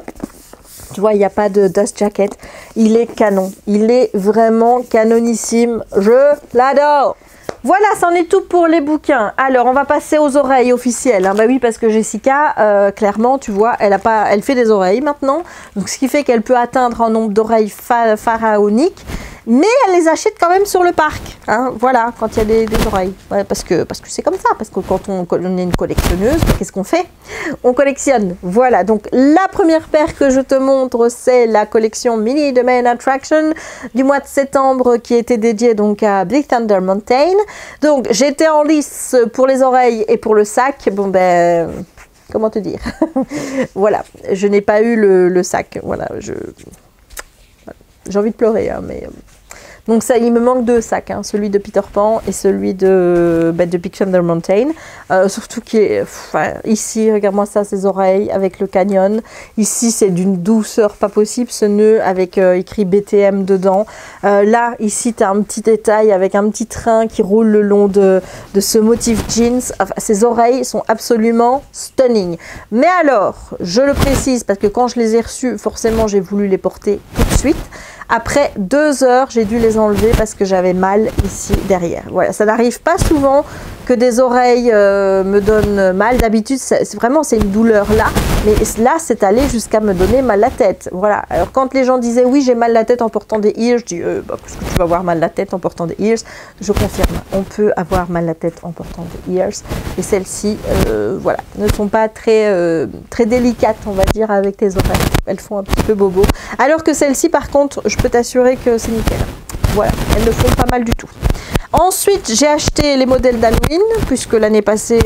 tu vois, il n'y a pas de dust jacket. Il est canon, il est vraiment canonissime, je l'adore. Voilà, c'en est tout pour les bouquins. Alors, on va passer aux oreilles officielles. Hein. Bah oui, parce que Jessica, clairement, tu vois, elle fait des oreilles maintenant. Donc, ce qui fait qu'elle peut atteindre un nombre d'oreilles pharaoniques. Mais elle les achète quand même sur le parc. Hein. Voilà, quand il y a des oreilles. Ouais, parce que c'est comme ça. Parce que quand on est une collectionneuse, qu'est-ce qu'on fait? On collectionne. Voilà, donc la première paire que je te montre, c'est la collection Mini de Main Attraction du mois de septembre qui était dédiée donc à Big Thunder Mountain. Donc j'étais en lice pour les oreilles et pour le sac. Bon ben, comment te dire? Voilà, je n'ai pas eu le sac. Voilà, j'ai envie de pleurer, hein, mais... Donc ça, il me manque deux sacs, hein, celui de Peter Pan et celui de Big Thunder Mountain. Surtout qui est ici, regarde-moi ça, ses oreilles avec le canyon. Ici, c'est d'une douceur pas possible, ce nœud avec écrit BTM dedans. Là, ici, tu as un petit détail avec un petit train qui roule le long de ce motif jeans. Enfin, ses oreilles sont absolument stunning. Mais alors, je le précise parce que quand je les ai reçues, forcément, j'ai voulu les porter tout de suite. Après 2 heures, j'ai dû les enlever parce que j'avais mal ici derrière. Voilà, ça n'arrive pas souvent que des oreilles me donnent mal. D'habitude, c'est une douleur là, mais là, c'est allé jusqu'à me donner mal la tête. Voilà. Alors, quand les gens disaient oui, j'ai mal la tête en portant des ears, je dis parce que tu vas avoir mal la tête en portant des ears. Je confirme, on peut avoir mal la tête en portant des ears. Et celles-ci, voilà, ne sont pas très délicates, on va dire, avec tes oreilles. Elles font un petit peu bobo. Alors que celles-ci, par contre, je peux t'assurer que c'est nickel. Voilà, elles ne font pas mal du tout. Ensuite, j'ai acheté les modèles d'Halloween, puisque l'année passée,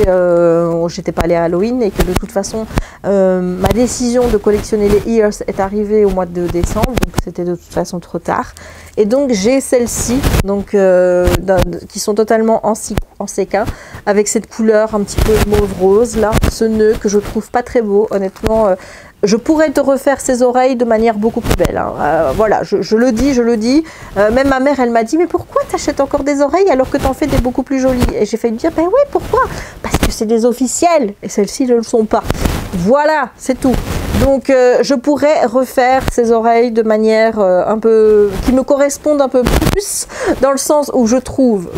j'étais pas allée à Halloween et que de toute façon, ma décision de collectionner les ears est arrivée au mois de décembre, donc c'était de toute façon trop tard. Et donc, j'ai celles-ci, donc qui sont totalement en séquin, avec cette couleur un petit peu mauve-rose, là, ce nœud que je trouve pas très beau, honnêtement. Je pourrais te refaire ces oreilles de manière beaucoup plus belle. Hein. Voilà, je le dis. Même ma mère, elle m'a dit, mais pourquoi tu achètes encore des oreilles alors que tu en fais des beaucoup plus jolies? Et j'ai failli me dire, ben oui, pourquoi? Parce que c'est des officielles et celles-ci ne le sont pas. Voilà, c'est tout. Donc, je pourrais refaire ces oreilles de manière un peu... qui me correspondent un peu plus, dans le sens où je trouve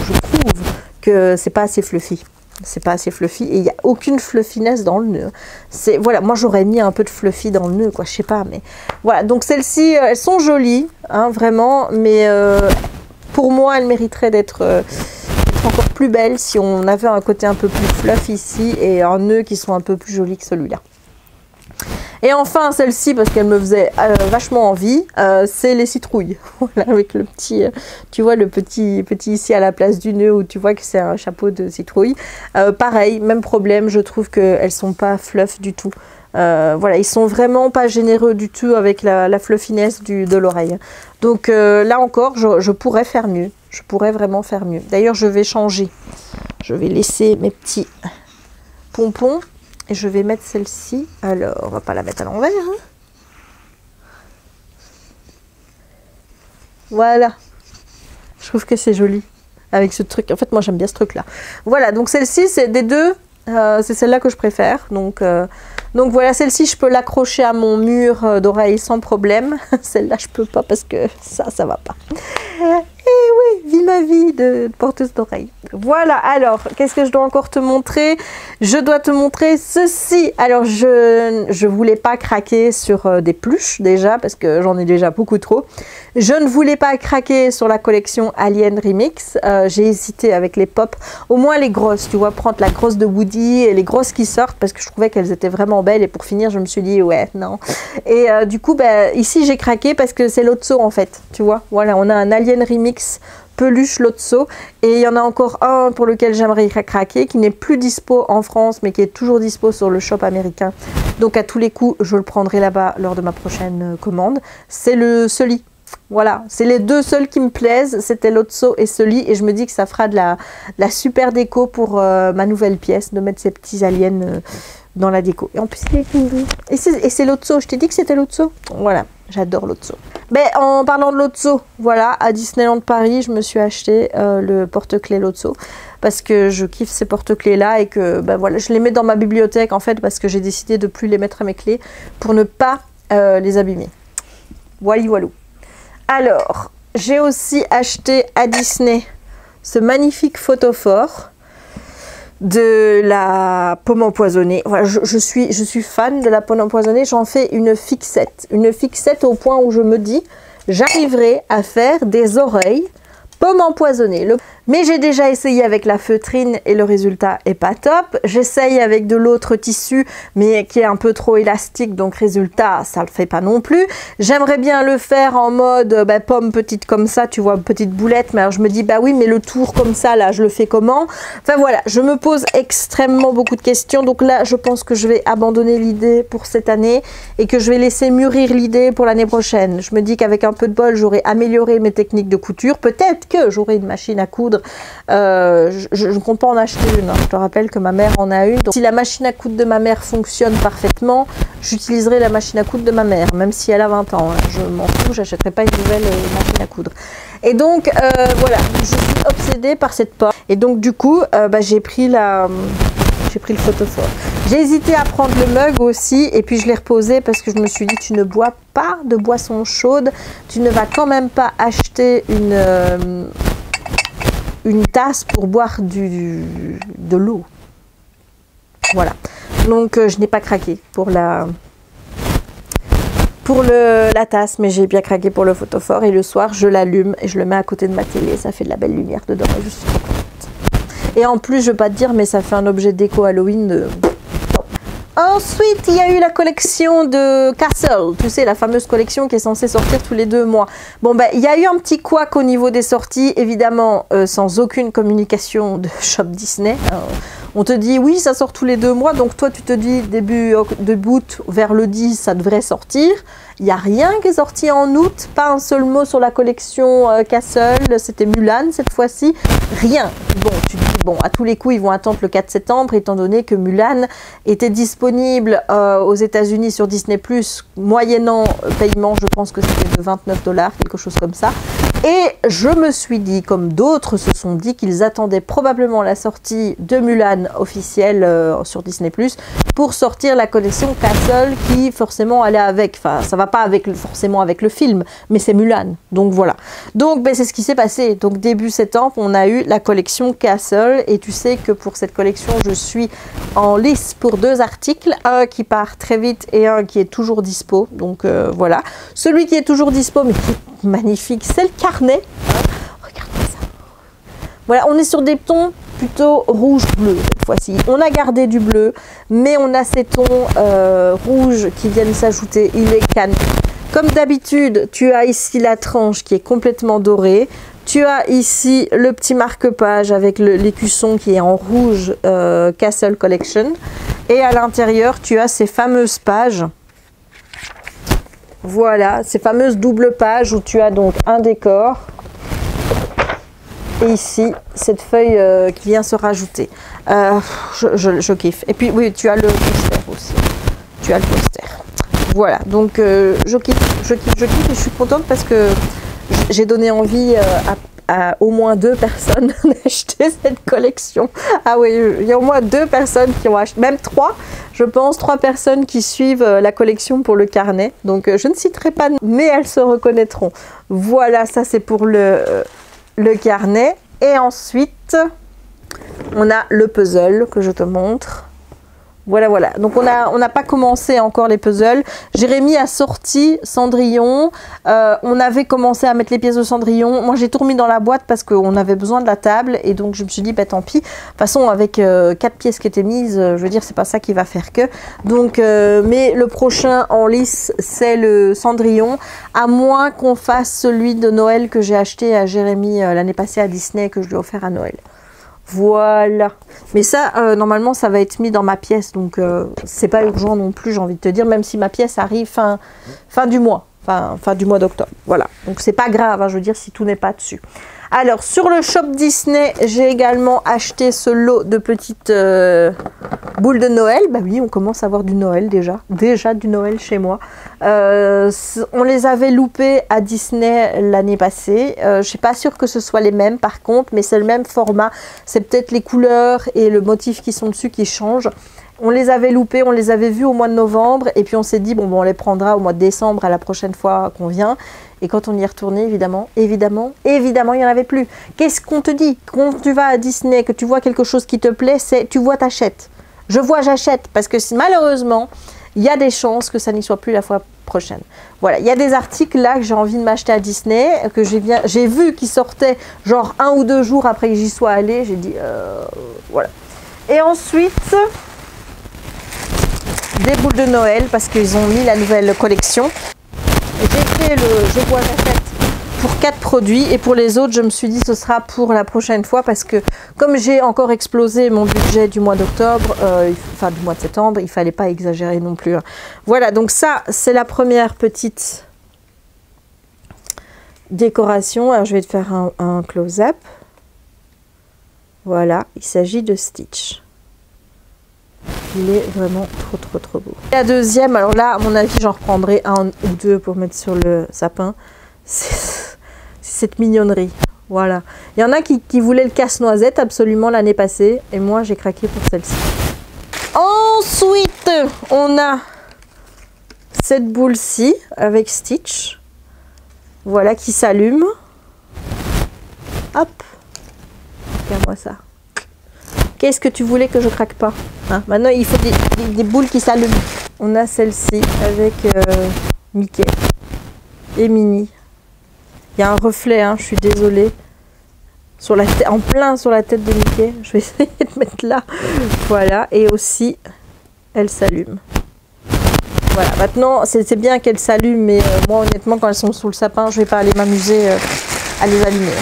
que c'est pas assez fluffy. C'est pas assez fluffy et il n'y a aucune fluffiness dans le nœud. Voilà, moi j'aurais mis un peu de fluffy dans le nœud, quoi, je sais pas, mais voilà. Donc celles-ci, elles sont jolies, hein, vraiment, mais pour moi, elles mériteraient d'être encore plus belles si on avait un côté un peu plus fluff ici et un nœud qui sont un peu plus jolis que celui-là. Et enfin, celle-ci, parce qu'elle me faisait vachement envie, c'est les citrouilles. Voilà, avec le petit, tu vois, le petit ici à la place du nœud, où tu vois que c'est un chapeau de citrouille. Pareil, même problème, je trouve qu'elles sont pas fluff du tout. Voilà, ils sont vraiment pas généreux du tout avec la fluffiness de l'oreille. Donc là encore, je pourrais faire mieux. Je pourrais vraiment faire mieux. D'ailleurs, je vais changer. Je vais laisser mes petits pompons. Et je vais mettre celle-ci. Alors, on va pas la mettre à l'envers. Hein. Voilà. Je trouve que c'est joli. Avec ce truc. En fait, moi, j'aime bien ce truc-là. Voilà, donc celle-ci, c'est des deux. C'est celle-là que je préfère. Donc voilà, celle-ci, je peux l'accrocher à mon mur d'oreille sans problème. Celle-là, je peux pas parce que ça va pas. Et oui, vis ma vie de porteuse d'oreilles. Voilà, alors, qu'est-ce que je dois encore te montrer? Je dois te montrer ceci. Alors, je voulais pas craquer sur des pluches déjà, parce que j'en ai déjà beaucoup trop. Je ne voulais pas craquer sur la collection Alien Remix. J'ai hésité avec les pop. Au moins les grosses, tu vois, prendre la grosse de Woody et les grosses qui sortent, parce que je trouvais qu'elles étaient vraiment belles. Et pour finir, je me suis dit, ouais, non. Et du coup, ici, j'ai craqué parce que c'est l'Otso, en fait, tu vois. Voilà, on a un Alien Remix peluche Lotso et il y en a encore un pour lequel j'aimerais craquer qui n'est plus dispo en France mais qui est toujours dispo sur le shop américain, donc à tous les coups je le prendrai là-bas lors de ma prochaine commande. C'est le Sully. Voilà, c'est les deux seuls qui me plaisent, c'était Lotso et Sully, et je me dis que ça fera de la super déco pour ma nouvelle pièce, de mettre ces petits aliens dans la déco. Et en plus, et c'est Lotso, je t'ai dit que c'était Lotso. Voilà, j'adore Lotso. Mais en parlant de Lotso, voilà, à Disneyland Paris, je me suis acheté le porte-clés Lotso parce que je kiffe ces porte-clés là et que voilà, je les mets dans ma bibliothèque en fait parce que j'ai décidé de plus les mettre à mes clés pour ne pas les abîmer. Voilà, voilà. Alors, j'ai aussi acheté à Disney ce magnifique photophore de la pomme empoisonnée. Voilà, je suis fan de la pomme empoisonnée. J'en fais une fixette au point où je me dis j'arriverai à faire des oreilles pomme empoisonnée. Mais j'ai déjà essayé avec la feutrine et le résultat est pas top. J'essaye avec de l'autre tissu mais qui est un peu trop élastique, donc résultat ça le fait pas non plus. J'aimerais bien le faire en mode pomme petite comme ça, tu vois, petite boulette, mais alors je me dis bah oui mais le tour comme ça là je le fais comment? Enfin voilà, je me pose extrêmement beaucoup de questions, donc là je pense que je vais abandonner l'idée pour cette année et que je vais laisser mûrir l'idée pour l'année prochaine. Je me dis qu'avec un peu de bol j'aurai amélioré mes techniques de couture, peut-être que j'aurai une machine à coudre. Je ne compte pas en acheter une, hein. Je te rappelle que ma mère en a une, donc si la machine à coudre de ma mère fonctionne parfaitement, j'utiliserai la machine à coudre de ma mère, même si elle a 20 ans, hein. Je m'en fous, j'achèterai pas une nouvelle machine à coudre. Et donc voilà, je suis obsédée par cette pomme et donc du coup j'ai pris le photophore. J'ai hésité à prendre le mug aussi et puis je l'ai reposé parce que je me suis dit tu ne bois pas de boisson chaude, tu ne vas quand même pas acheter une tasse pour boire de l'eau. Voilà, donc je n'ai pas craqué pour la tasse, mais j'ai bien craqué pour le photophore et le soir je l'allume et je le mets à côté de ma télé, ça fait de la belle lumière dedans et je suis trop contente. Et en plus je vais pas te dire mais ça fait un objet déco Halloween de... Ensuite, il y a eu la collection de Castle, tu sais, la fameuse collection qui est censée sortir tous les 2 mois. Bon, ben, il y a eu un petit couac au niveau des sorties, évidemment, sans aucune communication de Shop Disney. On te dit, oui, ça sort tous les 2 mois, donc toi, tu te dis, début de août, vers le 10, ça devrait sortir. Il n'y a rien qui est sorti en août, pas un seul mot sur la collection Castle, c'était Mulan cette fois-ci, rien. Bon, tu te dis, bon, à tous les coups, ils vont attendre le 4 septembre, étant donné que Mulan était disponible aux États-Unis sur Disney+, moyennant paiement, je pense que c'était de 29 $, quelque chose comme ça. Et je me suis dit, comme d'autres se sont dit, qu'ils attendaient probablement la sortie de Mulan officielle sur Disney+, pour sortir la collection Castle qui forcément allait avec, enfin ça va pas forcément avec le film, mais c'est Mulan, donc voilà. Donc ben, c'est ce qui s'est passé, donc début septembre on a eu la collection Castle et tu sais que pour cette collection je suis en lice pour 2 articles, un qui part très vite et un qui est toujours dispo, donc voilà. Celui qui est toujours dispo mais qui est magnifique, c'est le carnet, regarde ça. Voilà, on est sur des tons plutôt rouge-bleu cette fois-ci. On a gardé du bleu, mais on a ces tons rouges qui viennent s'ajouter. Il est canon. Comme d'habitude, tu as ici la tranche qui est complètement dorée. Tu as ici le petit marque-page avec l'écusson qui est en rouge Castle Collection. Et à l'intérieur, tu as ces fameuses pages. Voilà, ces fameuses doubles pages où tu as donc un décor. Et ici, cette feuille qui vient se rajouter. Je kiffe. Et puis, oui, tu as le poster aussi. Tu as le poster. Voilà, donc je kiffe et je suis contente parce que j'ai donné envie à au moins 2 personnes d'acheter cette collection. Ah oui, il y a au moins 2 personnes qui ont acheté, même 3, je pense, 3 personnes qui suivent la collection pour le carnet. Donc, je ne citerai pas, mais elles se reconnaîtront. Voilà, ça c'est pour le carnet. Et ensuite on a le puzzle que je te montre. Voilà, donc on n'a pas commencé encore les puzzles. Jérémy a sorti Cendrillon, on avait commencé à mettre les pièces de Cendrillon. Moi j'ai tout remis dans la boîte parce qu'on avait besoin de la table et donc je me suis dit bah tant pis, de toute façon avec 4 pièces qui étaient mises, je veux dire c'est pas ça qui va faire que. Donc mais le prochain en lice c'est le Cendrillon, à moins qu'on fasse celui de Noël que j'ai acheté à Jérémy l'année passée à Disney, que je lui ai offert à Noël. Voilà, mais ça normalement ça va être mis dans ma pièce, donc c'est pas urgent non plus, j'ai envie de te dire, même si ma pièce arrive fin du mois, fin du mois d'octobre. Voilà, donc c'est pas grave, hein, je veux dire, si tout n'est pas dessus. Alors sur le shop Disney, j'ai également acheté ce lot de petites boules de Noël. Bah oui, on commence à avoir du Noël déjà du Noël chez moi. On les avait loupées à Disney l'année passée. Je suis pas sûre que ce soit les mêmes par contre, mais c'est le même format. C'est peut-être les couleurs et le motif qui sont dessus qui changent. On les avait loupés, on les avait vus au mois de novembre et puis on s'est dit bon on les prendra au mois de décembre à la prochaine fois qu'on vient. Et quand on y est retourné, évidemment, il n'y en avait plus. Qu'est-ce qu'on te dit? Quand tu vas à Disney, que tu vois quelque chose qui te plaît, c'est tu vois, t'achètes. Je vois, j'achète. Parce que si, malheureusement, il y a des chances que ça n'y soit plus la fois prochaine. Voilà, il y a des articles là que j'ai envie de m'acheter à Disney, que j'ai vu qui sortaient genre 1 ou 2 jours après que j'y sois allée. J'ai dit, voilà. Et ensuite, des boules de Noël, parce qu'ils ont mis la nouvelle collection. J'ai fait le je vois j'achète pour 4 produits et pour les autres je me suis dit ce sera pour la prochaine fois parce que comme j'ai encore explosé mon budget du mois d'octobre, enfin du mois de septembre, il fallait pas exagérer non plus. Voilà, donc ça c'est la première petite décoration. Alors je vais te faire un close-up. Voilà, il s'agit de Stitch. Il est vraiment trop beau. La deuxième, alors là à mon avis j'en reprendrai 1 ou 2 pour mettre sur le sapin. C'est cette mignonnerie. Voilà. Il y en a qui voulaient le casse-noisette absolument l'année passée et moi j'ai craqué pour celle-ci. Ensuite, on a cette boule-ci avec Stitch. Voilà, qui s'allume. Hop. Regarde-moi ça. Qu'est-ce que tu voulais que je craque pas, hein? Maintenant, il faut des boules qui s'allument. On a celle-ci avec Mickey et Minnie. Il y a un reflet, hein, je suis désolée. Sur la en plein sur la tête de Mickey. Je vais essayer de mettre là. Voilà. Et aussi, elle s'allume. Voilà. Maintenant, c'est bien qu'elle s'allume, mais moi, honnêtement, quand elles sont sous le sapin, je vais pas aller m'amuser à les allumer.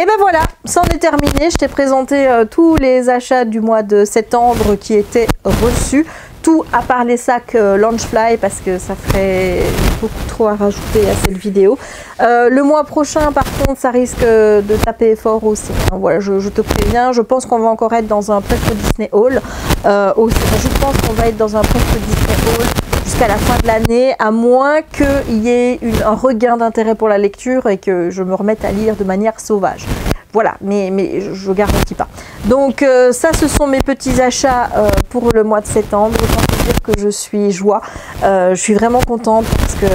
Et ben voilà, c'en est terminé. Je t'ai présenté tous les achats du mois de septembre qui étaient reçus. Tout à part les sacs Launchfly parce que ça ferait beaucoup trop à rajouter à cette vidéo. Le mois prochain, par contre, ça risque de taper fort aussi. Hein. Voilà, je te préviens. Je pense qu'on va encore être dans un presque Disney Haul. Je pense qu'on va être dans un presque Disney Haul jusqu'à la fin de l'année, à moins qu'il y ait un regain d'intérêt pour la lecture et que je me remette à lire de manière sauvage. Voilà, mais je garantis pas. Donc ça, ce sont mes petits achats pour le mois de septembre. Autant te dire que je suis joie. Je suis vraiment contente parce que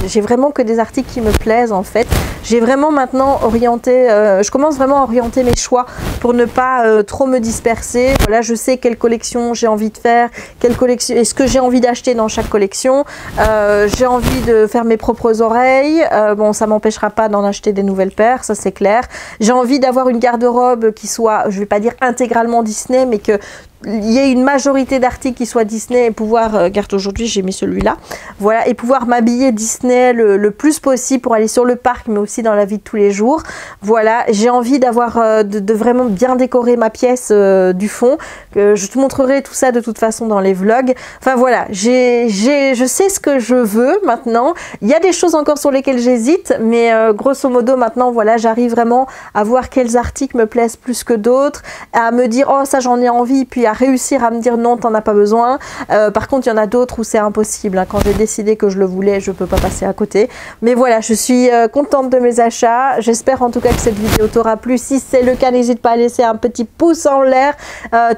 j'ai vraiment que des articles qui me plaisent en fait. J'ai vraiment maintenant orienté, je commence vraiment à orienter mes choix pour ne pas trop me disperser. Voilà, je sais quelle collection j'ai envie de faire, quelle collection, est-ce que j'ai envie d'acheter dans chaque collection. J'ai envie de faire mes propres oreilles. Bon, ça m'empêchera pas d'en acheter des nouvelles paires, ça c'est clair. J'ai envie d'avoir une garde-robe qui soit, je vais pas dire intégralement Disney, mais que il y ait une majorité d'articles qui soient Disney et pouvoir, regarde aujourd'hui j'ai mis celui-là, voilà, et pouvoir m'habiller Disney le plus possible pour aller sur le parc mais aussi dans la vie de tous les jours. Voilà, j'ai envie d'avoir de vraiment bien décorer ma pièce du fond. Je te montrerai tout ça de toute façon dans les vlogs. Enfin voilà, je sais ce que je veux maintenant. Il y a des choses encore sur lesquelles j'hésite, mais grosso modo maintenant voilà, j'arrive vraiment à voir quels articles me plaisent plus que d'autres, à me dire oh ça j'en ai envie, puis à réussir à me dire non, t'en as pas besoin. Par contre, il y en a d'autres où c'est impossible. Hein. Quand j'ai décidé que je le voulais, je peux pas passer à côté. Mais voilà, je suis contente de mes achats. J'espère en tout cas que cette vidéo t'aura plu. Si c'est le cas, n'hésite pas à laisser un petit pouce en l'air.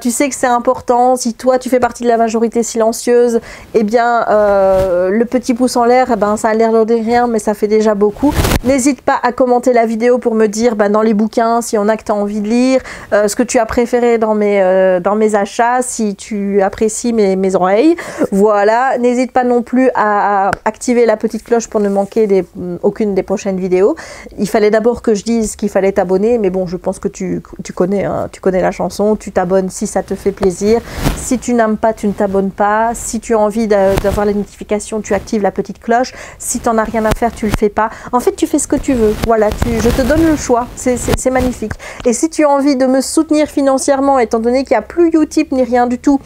Tu sais que c'est important. Si toi, tu fais partie de la majorité silencieuse, eh bien, le petit pouce en l'air, eh ben, ça a l'air de rien, mais ça fait déjà beaucoup. N'hésite pas à commenter la vidéo pour me dire dans les bouquins, s'il y en a que tu as envie de lire, ce que tu as préféré dans mes achats, si tu apprécies mes oreilles. Voilà, n'hésite pas non plus à activer la petite cloche pour ne manquer aucune des prochaines vidéos. Il fallait d'abord que je dise qu'il fallait t'abonner, mais bon, je pense que tu connais, hein, tu connais la chanson. Tu t'abonnes si ça te fait plaisir. Si tu n'aimes pas, tu ne t'abonnes pas. Si tu as envie d'avoir les notifications, tu actives la petite cloche. Si tu n'en as rien à faire, tu le fais pas. En fait, tu fais ce que tu veux. Voilà, je te donne le choix. C'est magnifique. Et si tu as envie de me soutenir financièrement, étant donné qu'il n'y a plus YouTube ni rien du tout,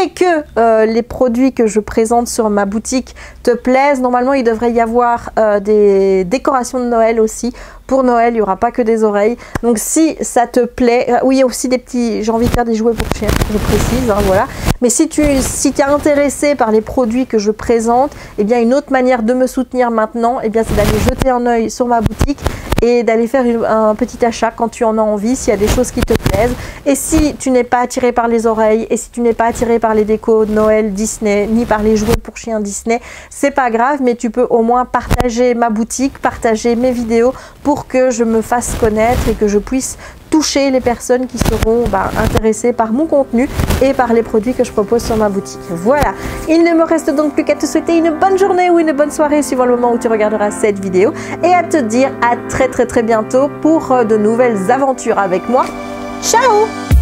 et que les produits que je présente sur ma boutique te plaisent, normalement il devrait y avoir des décorations de Noël aussi. Pour Noël, il n'y aura pas que des oreilles. Donc si ça te plaît, oui, il y a aussi des petits, j'ai envie de faire des jouets pour chiens, je précise, hein, voilà. Mais si tu es intéressé par les produits que je présente, eh bien une autre manière de me soutenir maintenant, eh bien c'est d'aller jeter un œil sur ma boutique et d'aller faire un petit achat quand tu en as envie, s'il y a des choses qui te plaisent. Et si tu n'es pas attiré par les oreilles, et si tu n'es pas attiré par les décos de Noël Disney, ni par les jouets pour chiens Disney, c'est pas grave, mais tu peux au moins partager ma boutique, partager mes vidéos pour que je me fasse connaître et que je puisse toucher les personnes qui seront intéressées par mon contenu et par les produits que je propose sur ma boutique. Voilà, il ne me reste donc plus qu'à te souhaiter une bonne journée ou une bonne soirée suivant le moment où tu regarderas cette vidéo et à te dire à très bientôt pour de nouvelles aventures avec moi. Ciao!